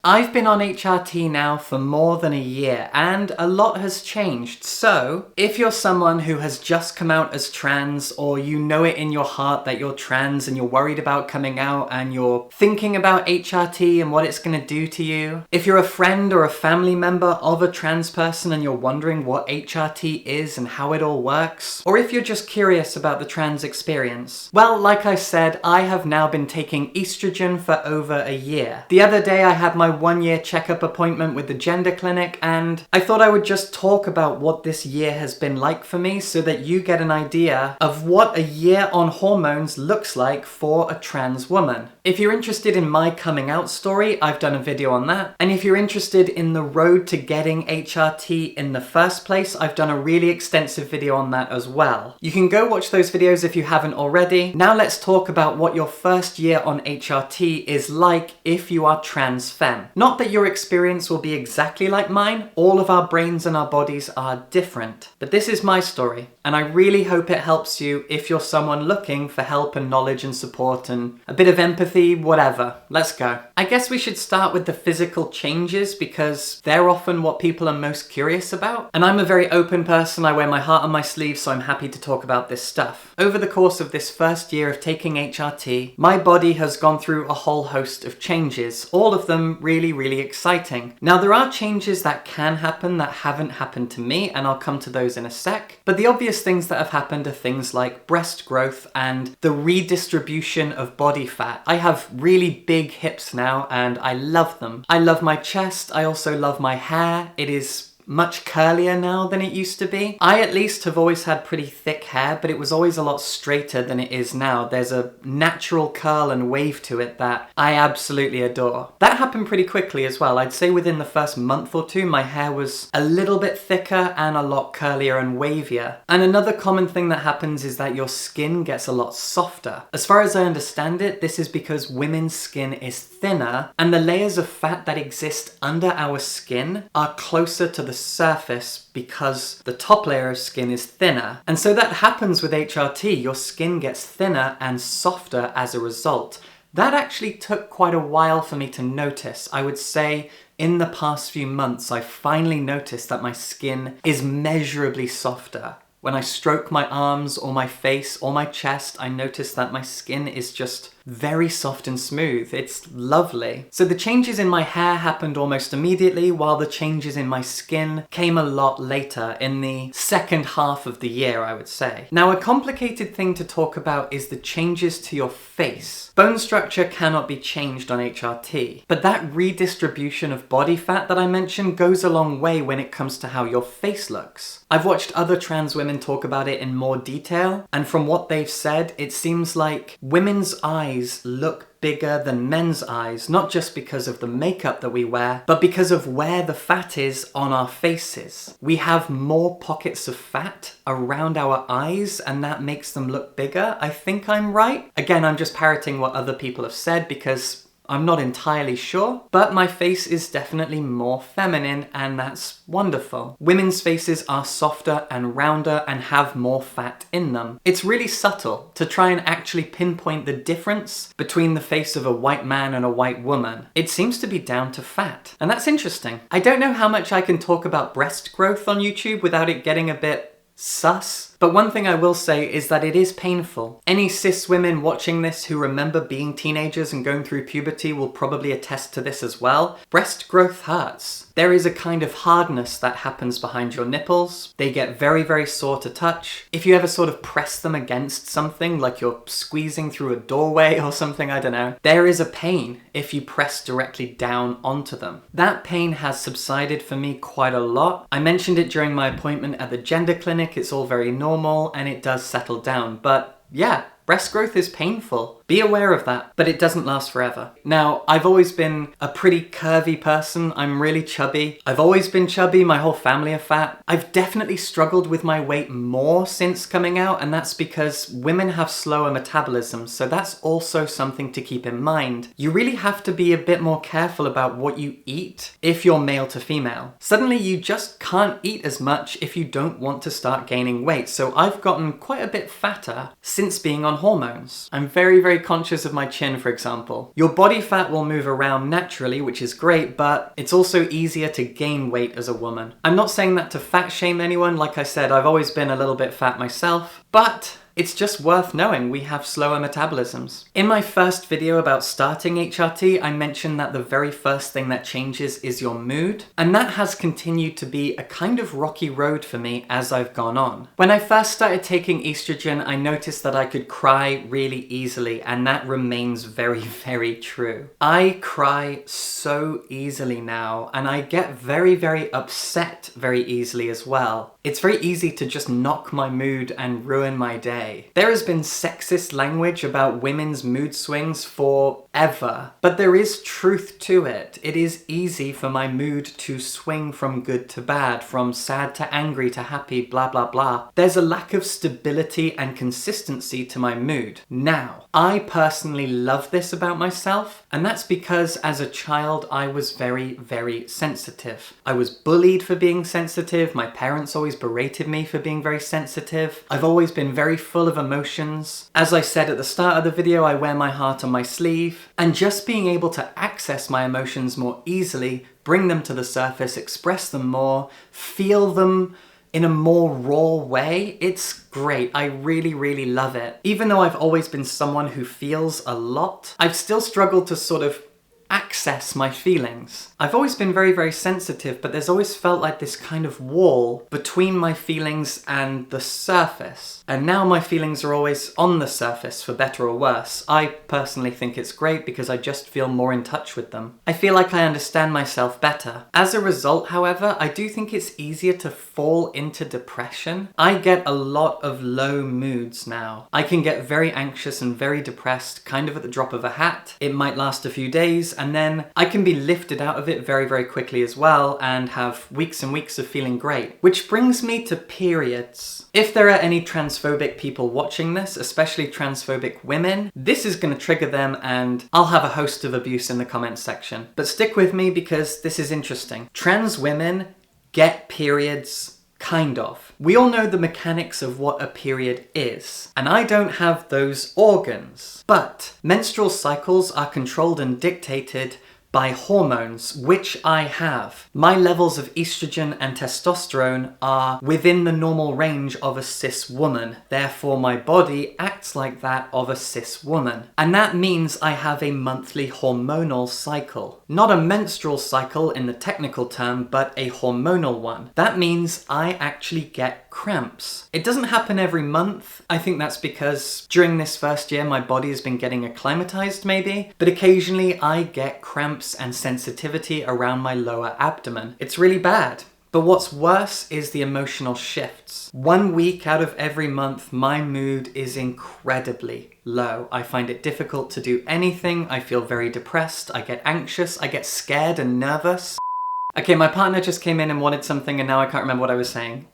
I've been on HRT now for more than a year and a lot has changed. So if you're someone who has just come out as trans, or you know it in your heart that you're trans and you're worried about coming out and you're thinking about HRT and what it's going to do to you, if you're a friend or a family member of a trans person and you're wondering what HRT is and how it all works, or if you're just curious about the trans experience, well, like I said, I have now been taking estrogen for over a year. The other day I had my 1-year checkup appointment with the gender clinic, and I thought I would just talk about what this year has been like for me so that you get an idea of what a year on hormones looks like for a trans woman. If you're interested in my coming out story, I've done a video on that. And if you're interested in the road to getting HRT in the first place, I've done a really extensive video on that as well. You can go watch those videos if you haven't already. Now let's talk about what your first year on HRT is like if you are trans femme. Not that your experience will be exactly like mine, all of our brains and our bodies are different. But this is my story, and I really hope it helps you if you're someone looking for help and knowledge and support and a bit of empathy, whatever. Let's go. I guess we should start with the physical changes because they're often what people are most curious about. And I'm a very open person, I wear my heart on my sleeve, so I'm happy to talk about this stuff. Over the course of this first year of taking HRT, my body has gone through a whole host of changes, all of them really exciting. Now there are changes that can happen that haven't happened to me, and I'll come to those in a sec, but the obvious things that have happened are things like breast growth and the redistribution of body fat. I have really big hips now and I love them. I love my chest, I also love my hair. It is much curlier now than it used to be. I at least have always had pretty thick hair, but it was always a lot straighter than it is now. There's a natural curl and wave to it that I absolutely adore. That happened pretty quickly as well. I'd say within the first month or two, my hair was a little bit thicker and a lot curlier and wavier. And another common thing that happens is that your skin gets a lot softer. As far as I understand it, this is because women's skin is thinner and the layers of fat that exist under our skin are closer to the surface because the top layer of skin is thinner. And so that happens with HRT. Your skin gets thinner and softer as a result. That actually took quite a while for me to notice. I would say in the past few months, I finally noticed that my skin is measurably softer. When I stroke my arms or my face or my chest, I notice that my skin is just very soft and smooth. It's lovely. So the changes in my hair happened almost immediately, while the changes in my skin came a lot later, in the second half of the year, I would say. Now, a complicated thing to talk about is the changes to your face. Bone structure cannot be changed on HRT, but that redistribution of body fat that I mentioned goes a long way when it comes to how your face looks. I've watched other trans women talk about it in more detail, and from what they've said, it seems like women's eyes look bigger than men's eyes, not just because of the makeup that we wear, but because of where the fat is on our faces. We have more pockets of fat around our eyes, and that makes them look bigger. I think I'm right. Again, I'm just parroting what other people have said because I'm not entirely sure, but my face is definitely more feminine, and that's wonderful. Women's faces are softer and rounder and have more fat in them. It's really subtle to try and actually pinpoint the difference between the face of a white man and a white woman. It seems to be down to fat, and that's interesting. I don't know how much I can talk about breast growth on YouTube without it getting a bit sus. But one thing I will say is that it is painful. Any cis women watching this who remember being teenagers and going through puberty will probably attest to this as well. Breast growth hurts. There is a kind of hardness that happens behind your nipples. They get very sore to touch. If you ever sort of press them against something, like you're squeezing through a doorway or something, I don't know, there is a pain if you press directly down onto them. That pain has subsided for me quite a lot. I mentioned it during my appointment at the gender clinic. It's all very normal and it does settle down, but yeah, breast growth is painful. Be aware of that, but it doesn't last forever. Now, I've always been a pretty curvy person. I'm really chubby. I've always been chubby. My whole family are fat. I've definitely struggled with my weight more since coming out, and that's because women have slower metabolism, so that's also something to keep in mind. You really have to be a bit more careful about what you eat if you're male to female. Suddenly, you just can't eat as much if you don't want to start gaining weight, so I've gotten quite a bit fatter since being on hormones. I'm very, very conscious of my chin, for example. Your body fat will move around naturally, which is great, but it's also easier to gain weight as a woman. I'm not saying that to fat shame anyone. Like I said, I've always been a little bit fat myself, but it's just worth knowing we have slower metabolisms. In my first video about starting HRT, I mentioned that the very first thing that changes is your mood, and that has continued to be a kind of rocky road for me as I've gone on. When I first started taking estrogen, I noticed that I could cry really easily, and that remains very, very true. I cry so easily now, and I get very, very upset very easily as well. It's very easy to just knock my mood and ruin my day. There has been sexist language about women's mood swings forever, but there is truth to it. It is easy for my mood to swing from good to bad, from sad to angry to happy, blah, blah, blah. There's a lack of stability and consistency to my mood. Now, I personally love this about myself, and that's because as a child, I was very, very sensitive. I was bullied for being sensitive. My parents always berated me for being very sensitive. I've always been very full of emotions. As I said at the start of the video, I wear my heart on my sleeve, and just being able to access my emotions more easily, bring them to the surface, express them more, feel them in a more raw way, it's great. I really, really love it. Even though I've always been someone who feels a lot, I've still struggled to sort of access my feelings. I've always been very, very sensitive, but there's always felt like this kind of wall between my feelings and the surface. And now my feelings are always on the surface, for better or worse. I personally think it's great because I just feel more in touch with them. I feel like I understand myself better. As a result, however, I do think it's easier to fall into depression. I get a lot of low moods now. I can get very anxious and very depressed, kind of at the drop of a hat. It might last a few days, and then I can be lifted out of it very, very quickly as well and have weeks and weeks of feeling great. Which brings me to periods. If there are any transphobic people watching this, especially transphobic women, this is going to trigger them and I'll have a host of abuse in the comments section. But stick with me because this is interesting. Trans women get periods, kind of. We all know the mechanics of what a period is, and I don't have those organs. But menstrual cycles are controlled and dictated by hormones, which I have. My levels of estrogen and testosterone are within the normal range of a cis woman. Therefore, my body acts like that of a cis woman. And that means I have a monthly hormonal cycle. Not a menstrual cycle in the technical term, but a hormonal one. That means I actually get cramps. It doesn't happen every month. I think that's because during this first year, my body has been getting acclimatized maybe, but occasionally I get cramps and sensitivity around my lower abdomen. It's really bad. But what's worse is the emotional shifts. 1 week out of every month, my mood is incredibly low. I find it difficult to do anything. I feel very depressed. I get anxious. I get scared and nervous. Okay, my partner just came in and wanted something and now I can't remember what I was saying.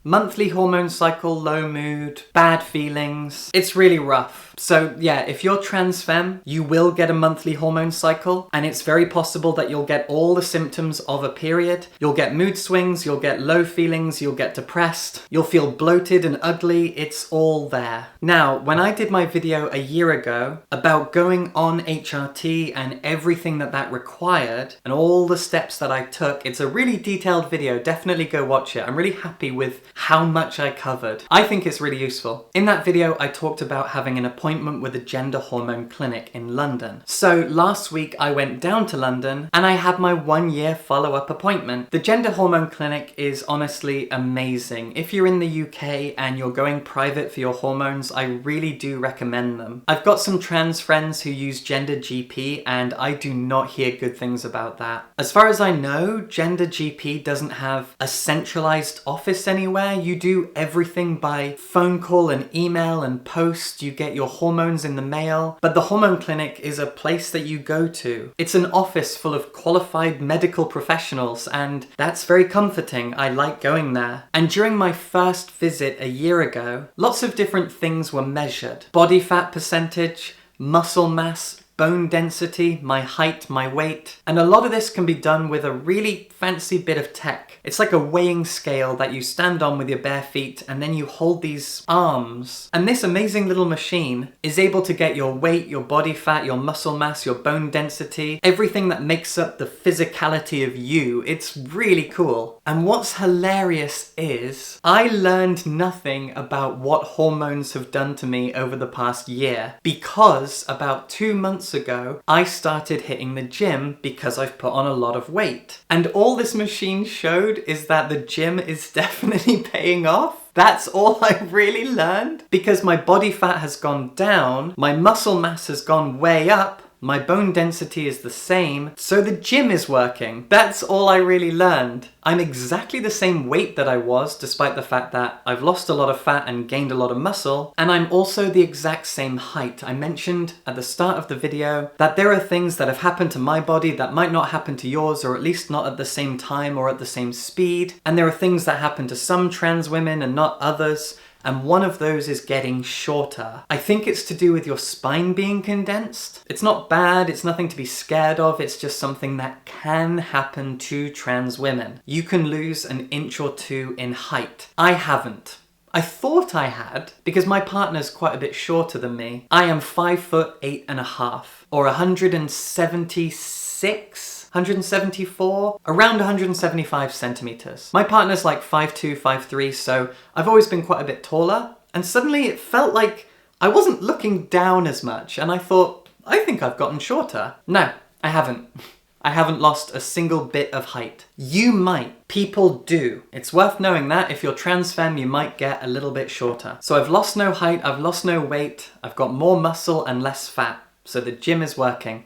Monthly hormone cycle, low mood, bad feelings. It's really rough. So yeah, if you're trans femme, you will get a monthly hormone cycle, and it's very possible that you'll get all the symptoms of a period. You'll get mood swings, you'll get low feelings, you'll get depressed, you'll feel bloated and ugly. It's all there. Now, when I did my video a year ago about going on HRT and everything that required, and all the steps that I took, it's a really detailed video. Definitely go watch it. I'm really happy with how much I covered. I think it's really useful. In that video, I talked about having an appointment with a gender hormone clinic in London. So last week I went down to London and I had my 1-year follow-up appointment. The gender hormone clinic is honestly amazing. If you're in the UK and you're going private for your hormones, I really do recommend them. I've got some trans friends who use Gender GP and I do not hear good things about that. As far as I know, Gender GP doesn't have a centralized office anywhere. You do everything by phone call and email and post. You get your hormones in the mail, but the hormone clinic is a place that you go to. It's an office full of qualified medical professionals, and that's very comforting. I like going there. And during my first visit a year ago, lots of different things were measured. Body fat percentage, muscle mass, bone density, my height, my weight. And a lot of this can be done with a really fancy bit of tech. It's like a weighing scale that you stand on with your bare feet and then you hold these arms. And this amazing little machine is able to get your weight, your body fat, your muscle mass, your bone density, everything that makes up the physicality of you. It's really cool. And what's hilarious is I learned nothing about what hormones have done to me over the past year because about 2 months ago, I started hitting the gym because I've put on a lot of weight. And all this machine showed is that the gym is definitely paying off. That's all I really learned. Because my body fat has gone down, my muscle mass has gone way up, my bone density is the same, so the gym is working. That's all I really learned. I'm exactly the same weight that I was, despite the fact that I've lost a lot of fat and gained a lot of muscle, and I'm also the exact same height. I mentioned at the start of the video that there are things that have happened to my body that might not happen to yours, or at least not at the same time or at the same speed, and there are things that happen to some trans women and not others. And one of those is getting shorter. I think it's to do with your spine being condensed. It's not bad, it's nothing to be scared of, it's just something that can happen to trans women. You can lose an inch or two in height. I haven't. I thought I had, because my partner's quite a bit shorter than me. I am 5'8.5", or 174, around 175 centimeters. My partner's like 5'2", 5'3", so I've always been quite a bit taller, and suddenly it felt like I wasn't looking down as much, and I thought, I think I've gotten shorter. No, I haven't. I haven't lost a single bit of height. You might. People do. It's worth knowing that if you're trans femme, you might get a little bit shorter. So I've lost no height, I've lost no weight, I've got more muscle and less fat, so the gym is working.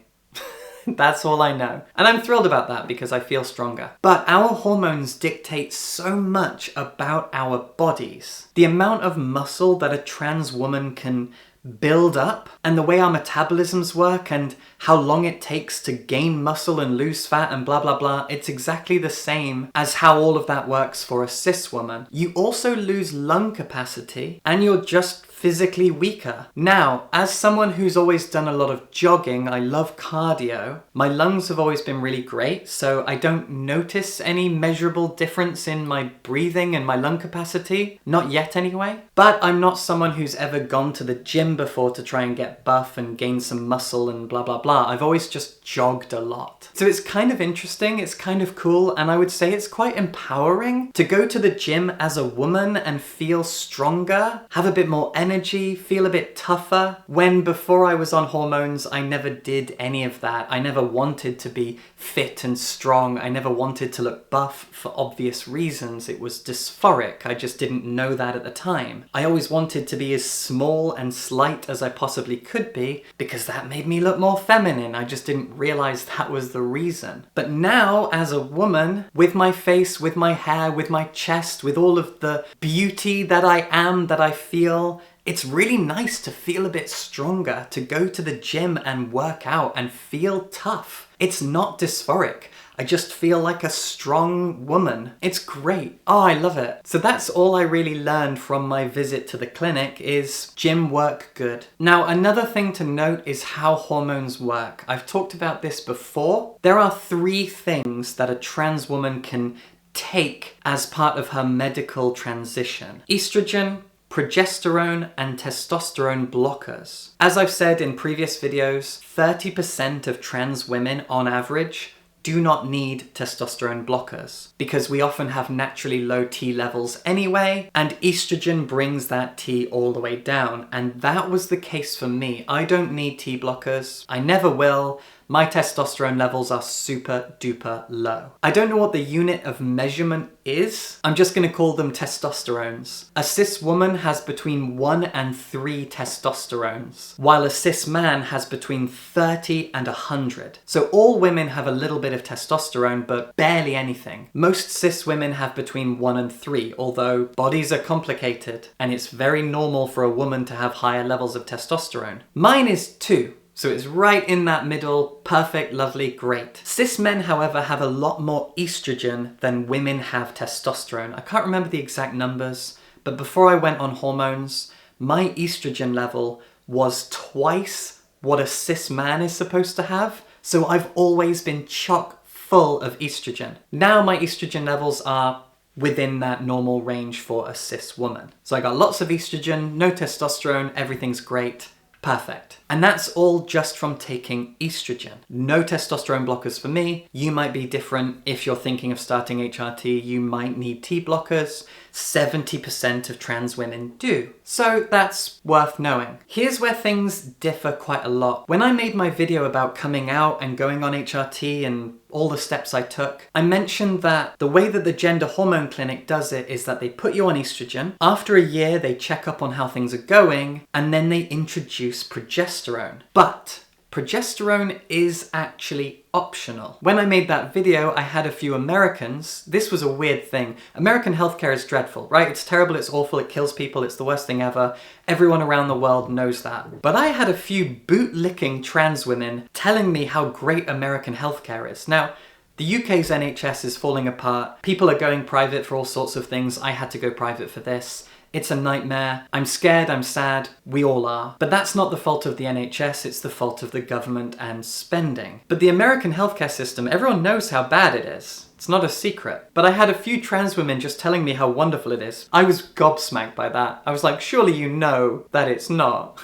That's all I know. And I'm thrilled about that because I feel stronger. But our hormones dictate so much about our bodies. The amount of muscle that a trans woman can build up, and the way our metabolisms work, and how long it takes to gain muscle and lose fat and blah blah blah, it's exactly the same as how all of that works for a cis woman. You also lose lung capacity, and you're just physically weaker. Now, as someone who's always done a lot of jogging, I love cardio, my lungs have always been really great, so I don't notice any measurable difference in my breathing and my lung capacity. Not yet anyway. But I'm not someone who's ever gone to the gym before to try and get buff and gain some muscle and blah blah blah. I've always just jogged a lot. So it's kind of interesting, it's kind of cool, and I would say it's quite empowering to go to the gym as a woman and feel stronger, have a bit more energy, feel a bit tougher, when before I was on hormones, I never did any of that. I never wanted to be fit and strong. I never wanted to look buff for obvious reasons. It was dysphoric. I just didn't know that at the time. I always wanted to be as small and slight as I possibly could be because that made me look more feminine. I just didn't realize that was the reason. But now, as a woman, with my face, with my hair, with my chest, with all of the beauty that I am, that I feel, it's really nice to feel a bit stronger, to go to the gym and work out and feel tough. It's not dysphoric. I just feel like a strong woman. It's great. Oh, I love it. So that's all I really learned from my visit to the clinic is gym work good. Now, another thing to note is how hormones work. I've talked about this before. There are 3 things that a trans woman can take as part of her medical transition: estrogen, progesterone, and testosterone blockers. As I've said in previous videos, 30% of trans women on average do not need testosterone blockers because we often have naturally low T levels anyway, and estrogen brings that T all the way down. And that was the case for me. I don't need T blockers. I never will. My testosterone levels are super duper low. I don't know what the unit of measurement is. I'm just gonna call them testosterones. A cis woman has between 1 and 3 testosterones, while a cis man has between 30 and 100. So all women have a little bit of testosterone, but barely anything. Most cis women have between 1 and 3, although bodies are complicated, and it's very normal for a woman to have higher levels of testosterone. Mine is 2. So it's right in that middle, perfect, lovely, great. Cis men, however, have a lot more estrogen than women have testosterone. I can't remember the exact numbers, but before I went on hormones, my estrogen level was twice what a cis man is supposed to have. So I've always been chock full of estrogen. Now my estrogen levels are within that normal range for a cis woman. So I got lots of estrogen, no testosterone, everything's great. Perfect. And that's all just from taking estrogen. No testosterone blockers for me. You might be different. If you're thinking of starting HRT, you might need T blockers. 70% of trans women do. So that's worth knowing. Here's where things differ quite a lot. When I made my video about coming out and going on HRT and all the steps I took, I mentioned that the way that the gender hormone clinic does it is that they put you on estrogen. After a year, they check up on how things are going, and then they introduce progesterone. But progesterone is actually optional. When I made that video, I had a few Americans. This was a weird thing. American healthcare is dreadful, right? It's terrible, it's awful, it kills people, it's the worst thing ever. Everyone around the world knows that. But I had a few boot-licking trans women telling me how great American healthcare is. Now, the UK's NHS is falling apart. People are going private for all sorts of things. I had to go private for this. It's a nightmare. I'm scared, I'm sad, we all are. But that's not the fault of the NHS, it's the fault of the government and spending. But the American healthcare system, everyone knows how bad it is. It's not a secret. But I had a few trans women just telling me how wonderful it is. I was gobsmacked by that. I was like, surely you know that it's not.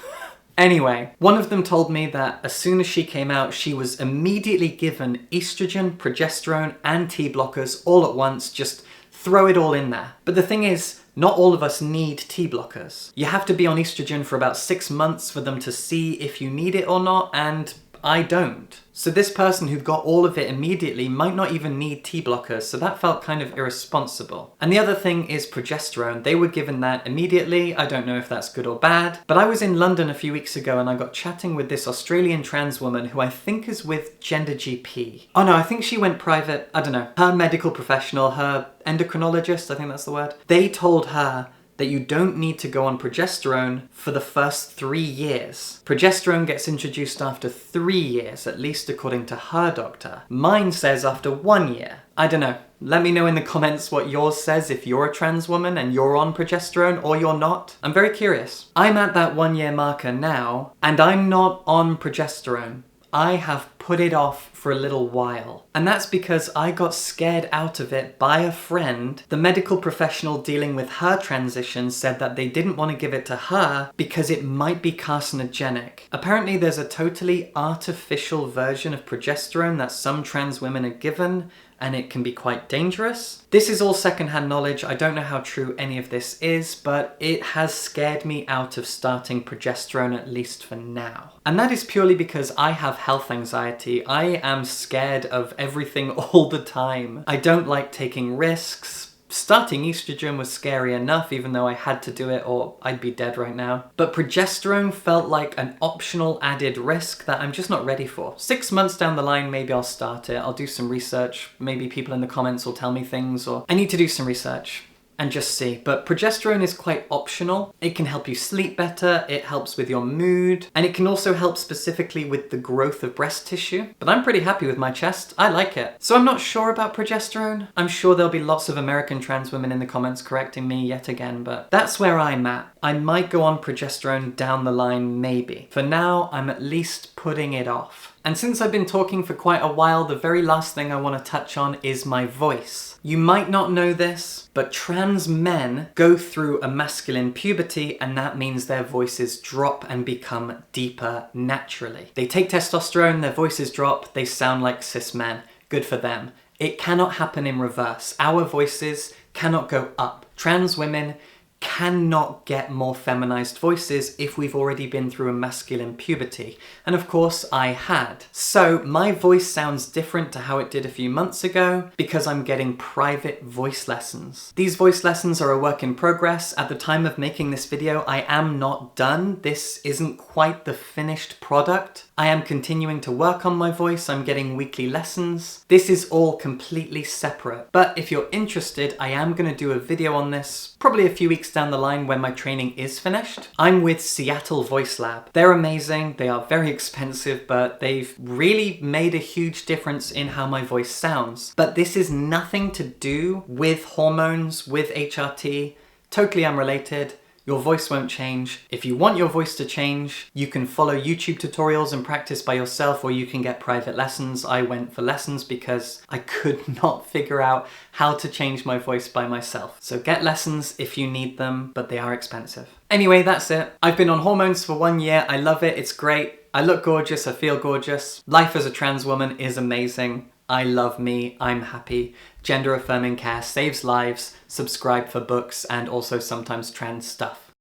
Anyway, one of them told me that as soon as she came out, she was immediately given estrogen, progesterone, and T blockers all at once. Just throw it all in there. But the thing is, not all of us need T blockers. You have to be on estrogen for about 6 months for them to see if you need it or not, and I don't. So this person who got all of it immediately might not even need T blockers, so that felt kind of irresponsible. And the other thing is progesterone. They were given that immediately. I don't know if that's good or bad, but I was in London a few weeks ago and I got chatting with this Australian trans woman who I think is with Gender GP. Oh no, I think she went private. I don't know. Her medical professional, her endocrinologist, I think that's the word. They told her that you don't need to go on progesterone for the first 3 years. Progesterone gets introduced after 3 years, at least according to her doctor. Mine says after 1 year. I don't know. Let me know in the comments what yours says if you're a trans woman and you're on progesterone or you're not. I'm very curious. I'm at that 1 year marker now, and I'm not on progesterone. I have put it off for a little while. And that's because I got scared out of it by a friend. The medical professional dealing with her transition said that they didn't want to give it to her because it might be carcinogenic. Apparently there's a totally artificial version of progesterone that some trans women are given, and it can be quite dangerous. This is all secondhand knowledge. I don't know how true any of this is, but it has scared me out of starting progesterone, at least for now. And that is purely because I have health anxiety. I am scared of everything all the time. I don't like taking risks. Starting estrogen was scary enough, even though I had to do it or I'd be dead right now. But progesterone felt like an optional added risk that I'm just not ready for. 6 months down the line, maybe I'll start it. I'll do some research. Maybe people in the comments will tell me things, or I need to do some research and just see. But progesterone is quite optional. It can help you sleep better, it helps with your mood, and it can also help specifically with the growth of breast tissue. But I'm pretty happy with my chest. I like it. So I'm not sure about progesterone. I'm sure there'll be lots of American trans women in the comments correcting me yet again, but that's where I'm at. I might go on progesterone down the line, maybe. For now, I'm at least putting it off. And since I've been talking for quite a while, the very last thing I want to touch on is my voice. You might not know this, but trans men go through a masculine puberty, and that means their voices drop and become deeper naturally. They take testosterone, their voices drop, they sound like cis men. Good for them. It cannot happen in reverse. Our voices cannot go up. Trans women cannot get more feminized voices if we've already been through a masculine puberty. And of course I had. So my voice sounds different to how it did a few months ago because I'm getting private voice lessons. These voice lessons are a work in progress. At the time of making this video, I am not done. This isn't quite the finished product. I am continuing to work on my voice. I'm getting weekly lessons. This is all completely separate. But if you're interested, I am going to do a video on this probably a few weeks down the line when my training is finished. I'm with Seattle Voice Lab. They're amazing. They are very expensive, but they've really made a huge difference in how my voice sounds. But this is nothing to do with hormones, with HRT. Totally unrelated. your voice won't change. If you want your voice to change, you can follow YouTube tutorials and practice by yourself, or you can get private lessons. I went for lessons because I could not figure out how to change my voice by myself. So get lessons if you need them, but they are expensive. Anyway, that's it. I've been on hormones for 1 year. I love it. It's great. I look gorgeous. I feel gorgeous. Life as a trans woman is amazing. I love me. I'm happy. Gender affirming care saves lives. Subscribe for books and also sometimes trans stuff.